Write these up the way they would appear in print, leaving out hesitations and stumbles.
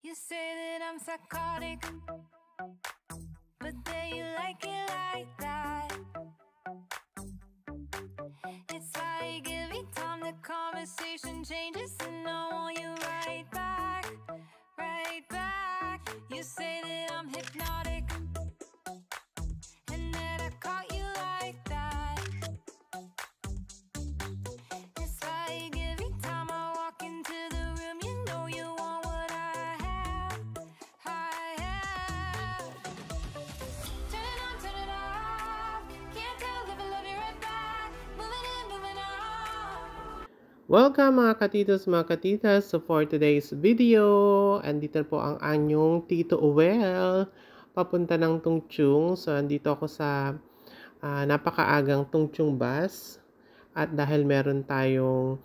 You say that I'm psychotic, but then you like it like that. It's like every time the conversation changes, and I want you right back, right back. You say that I'm hypnotic, and that I caught you like that. It's like every time I walk into the room, you know you want what I have, I have. Turn it on, turn it off. Can't tell if I love you right back. Moving in, moving on. Welcome mga katitos, mga katitas. So for today's video, andito po ang anyong Tito Uwel, papunta ng Tungchung. So andito ako sa napakaagang Tungchung bus. At dahil meron tayong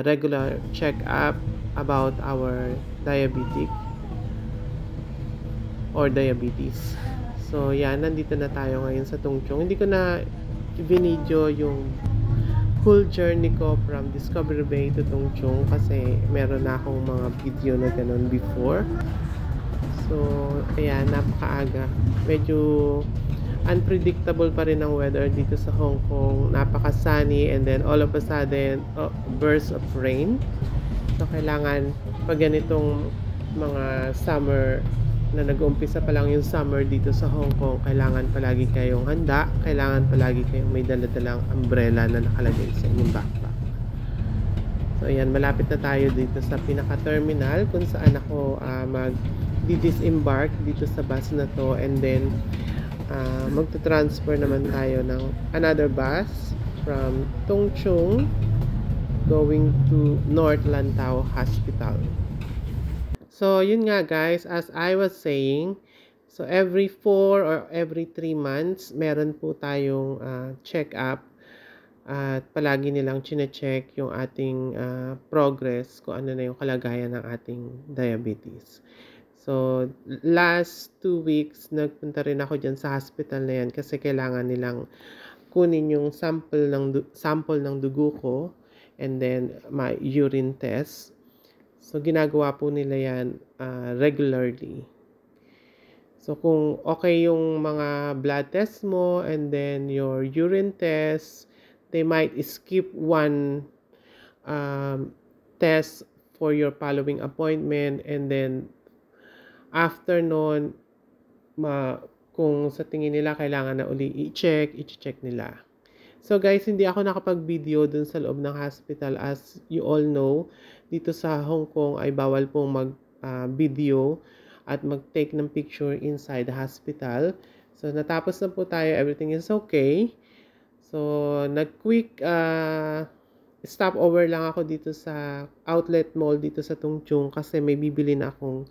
regular check-up about our diabetic or diabetes. So yan, nandito na tayo ngayon sa Tungchung. Hindi ko na video yung full journey ko from Discovery Bay to Tungchung kasi meron na akong mga video na ganun before. So, ayan, napakaaga. Medyo unpredictable pa rin ang weather dito sa Hong Kong. Napaka-sunny and then all of a sudden, burst of rain. So, kailangan pag ganitong mga summer na nag-uumpisa pa lang yung summer dito sa Hong Kong, kailangan palagi kayong handa, kailangan palagi kayong may dala-dalang umbrella na nakalagay sa inyong backpack. So ayan, malapit na tayo dito sa pinaka-terminal kung saan ako mag-disembark dito sa bus na to, and then magta-transfer naman tayo ng another bus from Tung Chung going to North Lantau Hospital. So, yun nga guys, as I was saying, so every 4 or every 3 months, meron po tayong check-up at palagi nilang chine-check yung ating progress, kung ano na yung kalagayan ng ating diabetes. So, last 2 weeks, nagpunta rin ako dyan sa hospital na yan kasi kailangan nilang kunin yung sample ng dugo ko and then my urine test. So, ginagawa po nila yan regularly. So, kung okay yung mga blood test mo and then your urine test, they might skip one test for your following appointment, and then after nun, kung sa tingin nila kailangan na uli i-check nila. So guys, hindi ako nakapag-video dun sa loob ng hospital. As you all know, dito sa Hong Kong ay bawal pong mag-video at mag-take ng picture inside the hospital. So natapos na po tayo, everything is okay. So nag-quick stopover lang ako dito sa outlet mall dito sa Tung Chung kasi may bibili na akong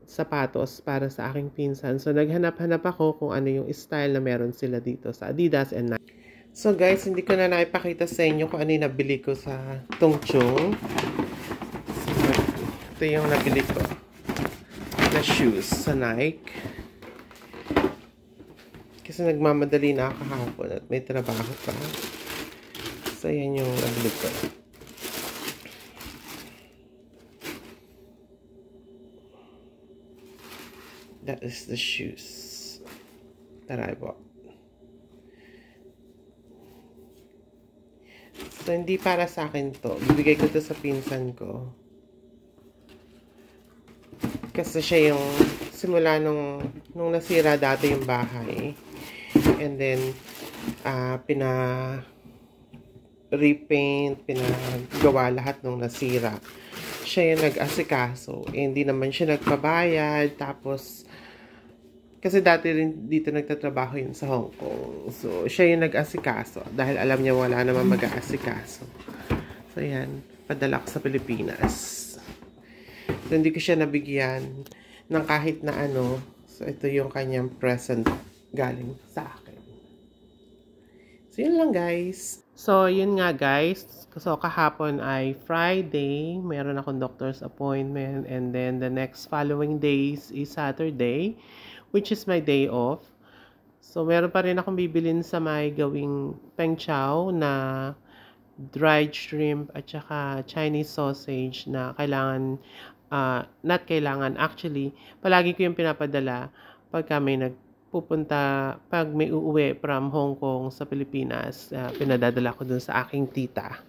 sapatos para sa aking pinsan. So naghanap-hanap ako kung ano yung style na meron sila dito sa Adidas and Nike. So guys, hindi ko na naipakita sa inyo kung ano yung nabili ko sa Tungchung. So, ito yung nabili ko na shoes sa Nike. Kasi nagmamadali na ako kahapon at may trabaho pa. So yan yung nabili ko. That is the shoes that I bought. So, hindi para sa akin to. Bibigay ko to sa pinsan ko. Kasi siya yung simula nung nasira dati yung bahay. And then, pina-repaint, pinagawa lahat nung nasira. Siya yung nag-asikaso. Hindi naman siya nagpabayad. Tapos, kasi dati rin dito nagtatrabaho yun sa Hong Kong. So, siya yung nag-asikaso. Dahil alam niya wala naman mag-aasikaso. So, yan. Padala ko sa Pilipinas. So, hindi ko siya nabigyan ng kahit na ano. So, ito yung kanyang present galing sa akin. So, yun lang guys. So, yun nga guys. So, kahapon ay Friday. Meron akong doctor's appointment. And then, the next following days is Saturday, which is my day off. So, meron pa rin akong bibilin sa may gawing peng chow na dried shrimp at saka Chinese sausage na kailangan not kailangan. Actually, palagi ko yung pinapadala pag kami nagpupunta, pag may uuwi from Hong Kong sa Pilipinas, pinadadala ko dun sa aking tita.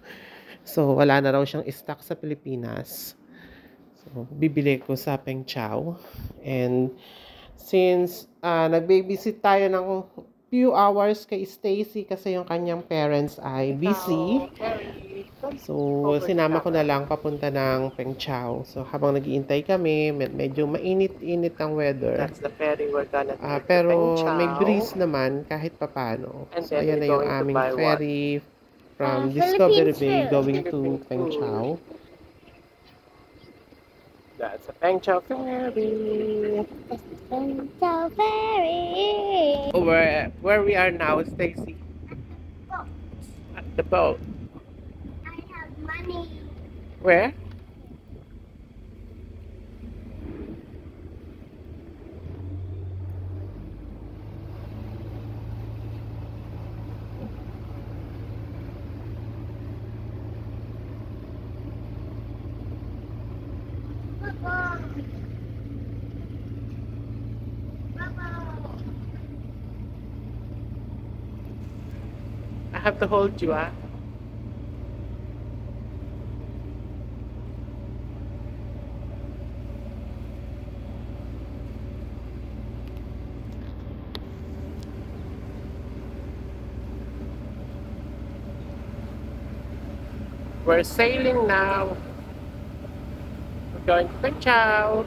So, wala na raw siyang stock sa Pilipinas. So, bibili ko sa Peng Chao. And since nag-babysit tayo ng few hours kay Stacy kasi yung kanyang parents ay busy. So, sinama ko na lang papunta ng Peng Chao. So, habang nag-iintay kami, medyo mainit-init ang weather. That's the ferry we're gonna take to Pero Peng Chao. may breeze naman kahit papano. And So, then ayan na we're yung going to aming buy what? ferry from Discovery Bay going to Philippine Peng food. Chao. That's the Peng Chao ferry. So very. Where we are now, Stacy? At the boat. I have money. Where? I have to hold you, ah. We're sailing now. We're going to Peng Chao.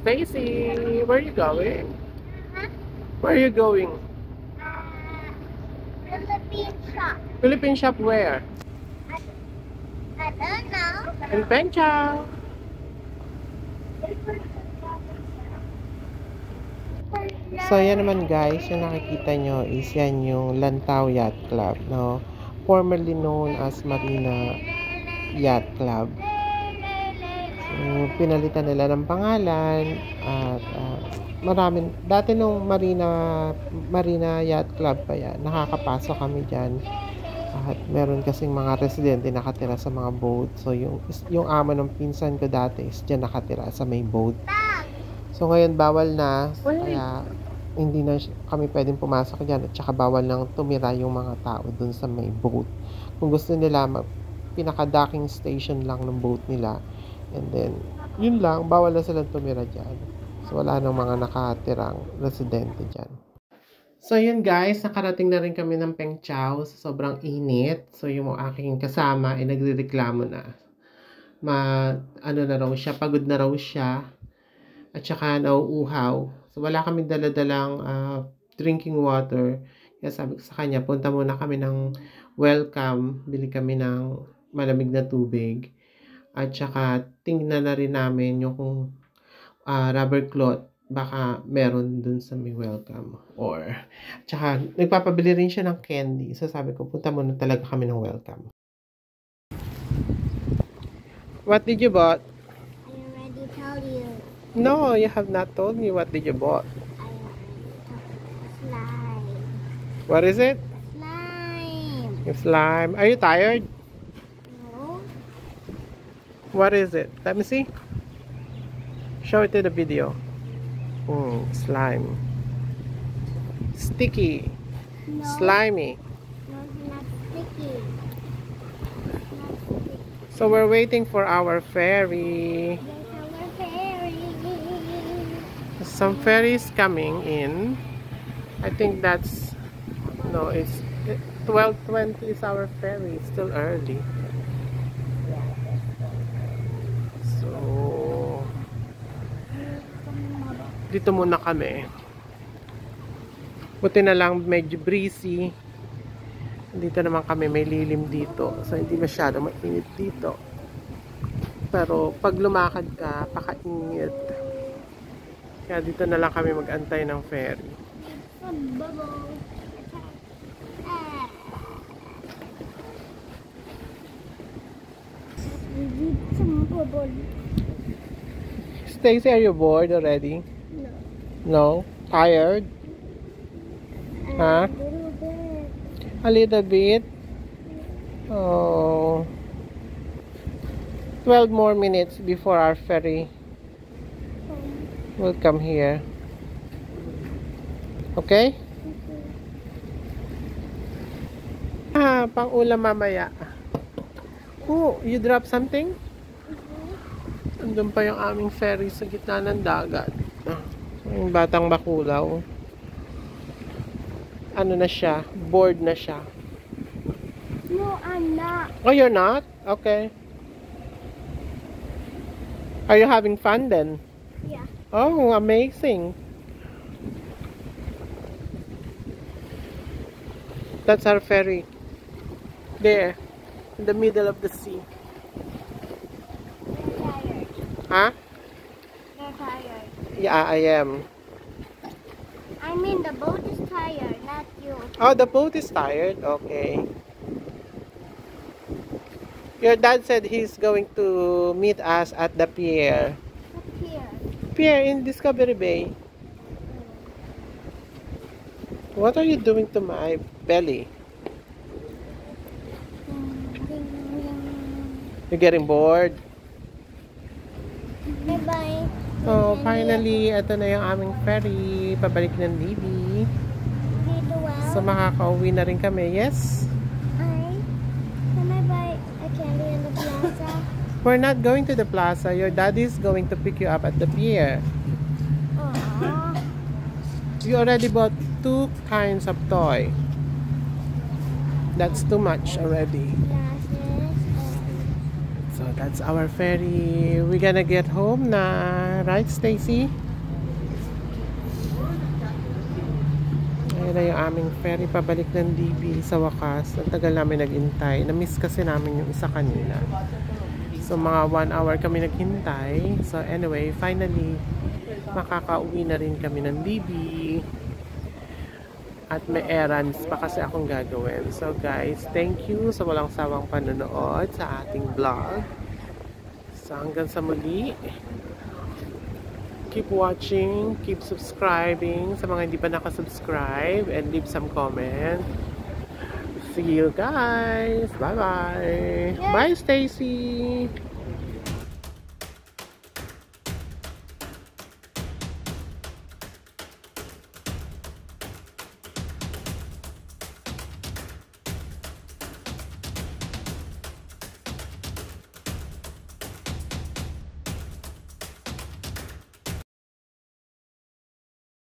Stacy, where are you going? Where are you going? Philippine shop. Philippine shop where? I don't know. In Peng Chao. So, yan naman guys, yung nakikita nyo is yan yung Lantau Yacht Club, no? Formerly known as Marina Yacht Club. So, pinalitan nila ng pangalan at dati nung Marina Yacht Club pa yan, nakakapasok kami dyan. At meron kasing mga residente nakatira sa mga boat. So, yung ama ng pinsan ko dati is dyan nakatira sa may boat. So, ngayon bawal na. Kaya, hindi na kami pwedeng pumasok dyan. At saka bawal nang tumira yung mga tao dun sa may boat. Kung gusto nila, pinaka-docking station lang ng boat nila. And then, yun lang, bawal na silang tumira dyan. So, wala nang mga nakatirang residente dyan. So, yun guys, nakarating na rin kami ng Peng Chao sa sobrang init. So, yung aking kasama ay nagrereklamo na. Ano na raw siya, pagod na raw siya. At saka nauuhaw. So, wala kami daladalang drinking water. Kaya sabi ko sa kanya, punta muna kami ng Welcome. Bili kami ng malamig na tubig. At saka, tingnan na rin namin yung rubber cloth. Baka meron dun sa may Welcome. Or, tsaka, nagpapabili rin siya ng candy. So, sabi ko, punta muna talaga kami ng Welcome. What did you bought? I already told you. No, you have not told me what did you bought. Slime. What is it? Slime. It's slime. Are you tired? No. What is it? Let me see. Show it to the video. Slime. Sticky. No. Slimy. No, it's not sticky. Not sticky. So we're waiting for our ferry. There's our fairy. Some ferries coming in. I think that's it's 12:20 is our ferry. It's still early. So dito muna kami. Buti na lang medyo breezy. Dito naman kami may lilim dito. So hindi masyado mainit dito. Pero pag lumakad ka, pakainit. Kaya dito na lang kami mag-antay ng ferry. Stacy, are you bored already? No? Tired? Huh? A little bit? Oh. 12 more minutes before our ferry will come here. Okay? Pang ulam mamaya. Oh, you drop something? Andun pa yung aming ferry sa gitna ng dagat. Yung batang bakulaw. Ano na siya? Bored na siya. No, I'm not. Oh, you're not? Okay. Are you having fun then? Yeah. Oh, amazing. That's our ferry. There. In the middle of the sea. They're tired. Huh? They're tired. Yeah, I am. I mean, the boat is tired, not you. Oh, the boat is tired? Okay. Your dad said he's going to meet us at the pier. Up here. Pier in Discovery Bay. What are you doing to my belly? You're getting bored? Bye-bye. Oh, finally, ito na yung aming ferry. Pabalik ng Libby. Dito well. So, makaka-uwi na rin kami. Yes? Can I buy a candy in the plaza? We're not going to the plaza. Your daddy's going to pick you up at the pier. Aww. You already bought 2 kinds of toy. That's too much already. So that's our ferry. We're gonna get home na, right, Stacy? Ayun na yung aming ferry pabalik ng DB sa wakas. Ang tagal namin naghintay. Na-miss kasi namin yung isa kanina. So mga 1 hour kami naghintay. So anyway, finally makakauwi na rin kami ng DB. At may errands pa kasi akong gagawin. So guys, thank you sa walang sawang panonood sa ating vlog. So hanggang sa muli. Keep watching, keep subscribing sa mga hindi pa nakasubscribe, and leave some comment. See you guys. Bye-bye. Bye, Stacy.